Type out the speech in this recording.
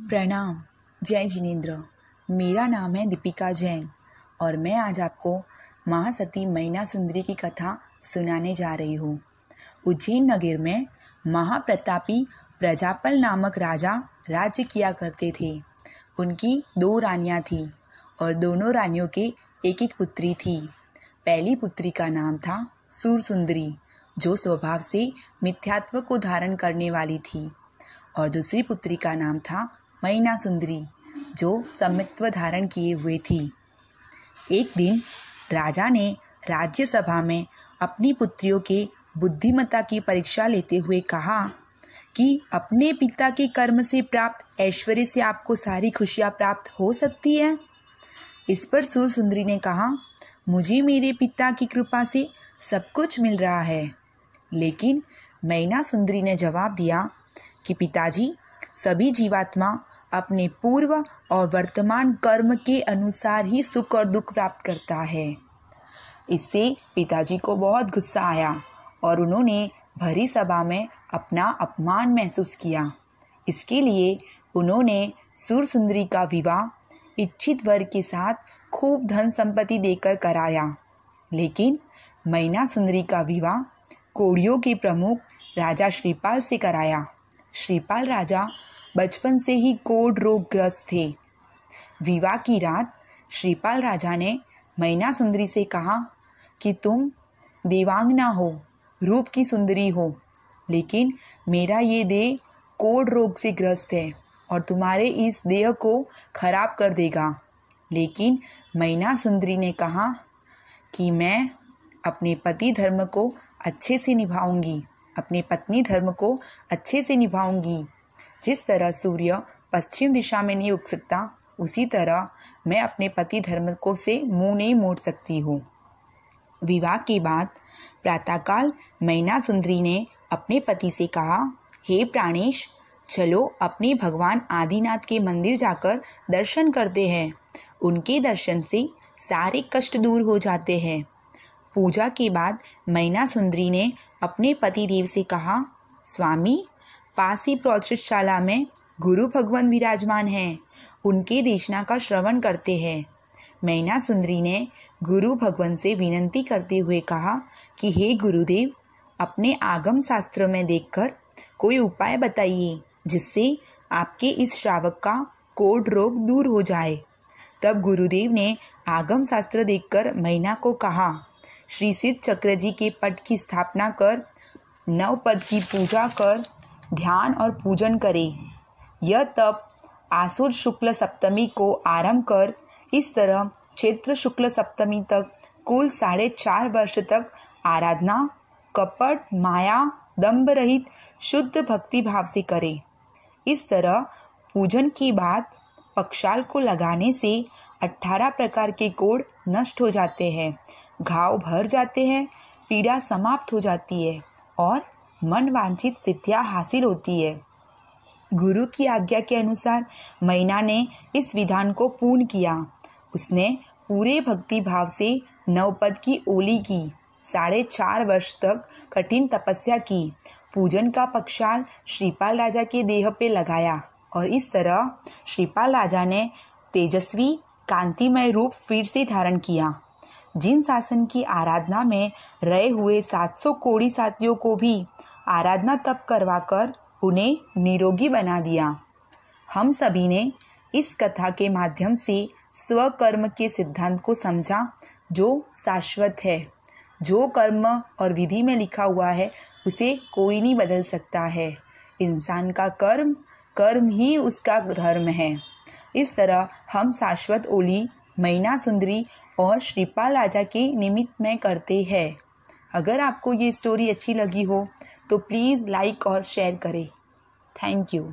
प्रणाम। जय जिनेंद्र। मेरा नाम है दीपिका जैन और मैं आज आपको महासती मैनासुंदरी की कथा सुनाने जा रही हूँ। उज्जैन नगर में महाप्रतापी प्रजापल नामक राजा राज्य किया करते थे। उनकी 2 रानियाँ थीं और दोनों रानियों के एक एक पुत्री थी। पहली पुत्री का नाम था सूरसुंदरी, जो स्वभाव से मिथ्यात्व को धारण करने वाली थी, और दूसरी पुत्री का नाम था मैनासुंदरी, जो सम्यक्त्व धारण किए हुए थी। एक दिन राजा ने राज्यसभा में अपनी पुत्रियों के बुद्धिमत्ता की परीक्षा लेते हुए कहा कि अपने पिता के कर्म से प्राप्त ऐश्वर्य से आपको सारी खुशियाँ प्राप्त हो सकती है। इस पर सूरसुंदरी ने कहा, मुझे मेरे पिता की कृपा से सब कुछ मिल रहा है। लेकिन मैनासुंदरी ने जवाब दिया कि पिताजी, सभी जीवात्मा अपने पूर्व और वर्तमान कर्म के अनुसार ही सुख और दुख प्राप्त करता है। इससे पिताजी को बहुत गुस्सा आया और उन्होंने भरी सभा में अपना अपमान महसूस किया। इसके लिए उन्होंने सूरसुंदरी का विवाह इच्छित वर के साथ खूब धन संपत्ति देकर कराया। लेकिन मैनासुंदरी का विवाह कोड़ियों के प्रमुख राजा श्रीपाल से कराया। श्रीपाल राजा बचपन से ही कोढ़ रोगग्रस्त थे। विवाह की रात श्रीपाल राजा ने मैनासुंदरी से कहा कि तुम देवांगना हो, रूप की सुंदरी हो, लेकिन मेरा ये देह कोढ़ रोग से ग्रस्त है और तुम्हारे इस देह को खराब कर देगा। लेकिन मैनासुंदरी ने कहा कि मैं अपने पति धर्म को अच्छे से निभाऊंगी, अपने पत्नी धर्म को अच्छे से निभाऊंगी। जिस तरह सूर्य पश्चिम दिशा में नहीं उग सकता, उसी तरह मैं अपने पति धर्म को से मुंह नहीं मोड़ सकती हूँ। विवाह के बाद प्रातःकाल मैनासुंदरी ने अपने पति से कहा, हे प्राणेश, चलो अपने भगवान आदिनाथ के मंदिर जाकर दर्शन करते हैं। उनके दर्शन से सारे कष्ट दूर हो जाते हैं। पूजा के बाद मैनासुंदरी ने अपने पतिदेव से कहा, स्वामी, पास ही प्रोत्साहशाला में गुरु भगवान विराजमान हैं, उनके देशना का श्रवण करते हैं। मैनासुंदरी ने गुरु भगवान से विनंती करते हुए कहा कि हे गुरुदेव, अपने आगम शास्त्र में देखकर कोई उपाय बताइए जिससे आपके इस श्रावक का कोढ़ रोग दूर हो जाए। तब गुरुदेव ने आगम शास्त्र देखकर मैना को कहा, श्री सिद्ध चक्र जी के पट की स्थापना कर 9 पद की पूजा कर ध्यान और पूजन करे। यह तप आसुर शुक्ल सप्तमी को आरंभ कर इस तरह चैत्र शुक्ल सप्तमी तक कुल 4.5 वर्ष तक आराधना कपट, माया, दंभ रहित शुद्ध भक्ति भाव से करे। इस तरह पूजन के बाद पक्षाल को लगाने से 18 प्रकार के कोढ़ नष्ट हो जाते हैं, घाव भर जाते हैं, पीड़ा समाप्त हो जाती है और मन वांछित सिद्धियाँ हासिल होती है। गुरु की आज्ञा के अनुसार मैना ने इस विधान को पूर्ण किया। उसने पूरे भक्ति भाव से 9 पद की ओली की, 4.5 वर्ष तक कठिन तपस्या की, पूजन का पक्षाल श्रीपाल राजा के देह पे लगाया और इस तरह श्रीपाल राजा ने तेजस्वी कांतिमय रूप फिर से धारण किया। जिन शासन की आराधना में रहे हुए 700 कोढ़ी साथियों को भी आराधना तप करवाकर उन्हें निरोगी बना दिया। हम सभी ने इस कथा के माध्यम से स्वकर्म के सिद्धांत को समझा, जो शाश्वत है। जो कर्म और विधि में लिखा हुआ है उसे कोई नहीं बदल सकता है। इंसान का कर्म ही उसका धर्म है। इस तरह हम शाश्वत ओली मैनासुंदरी और श्रीपाल राजा के निमित्त में करते हैं। अगर आपको ये स्टोरी अच्छी लगी हो तो प्लीज़ लाइक और शेयर करें। Thank you.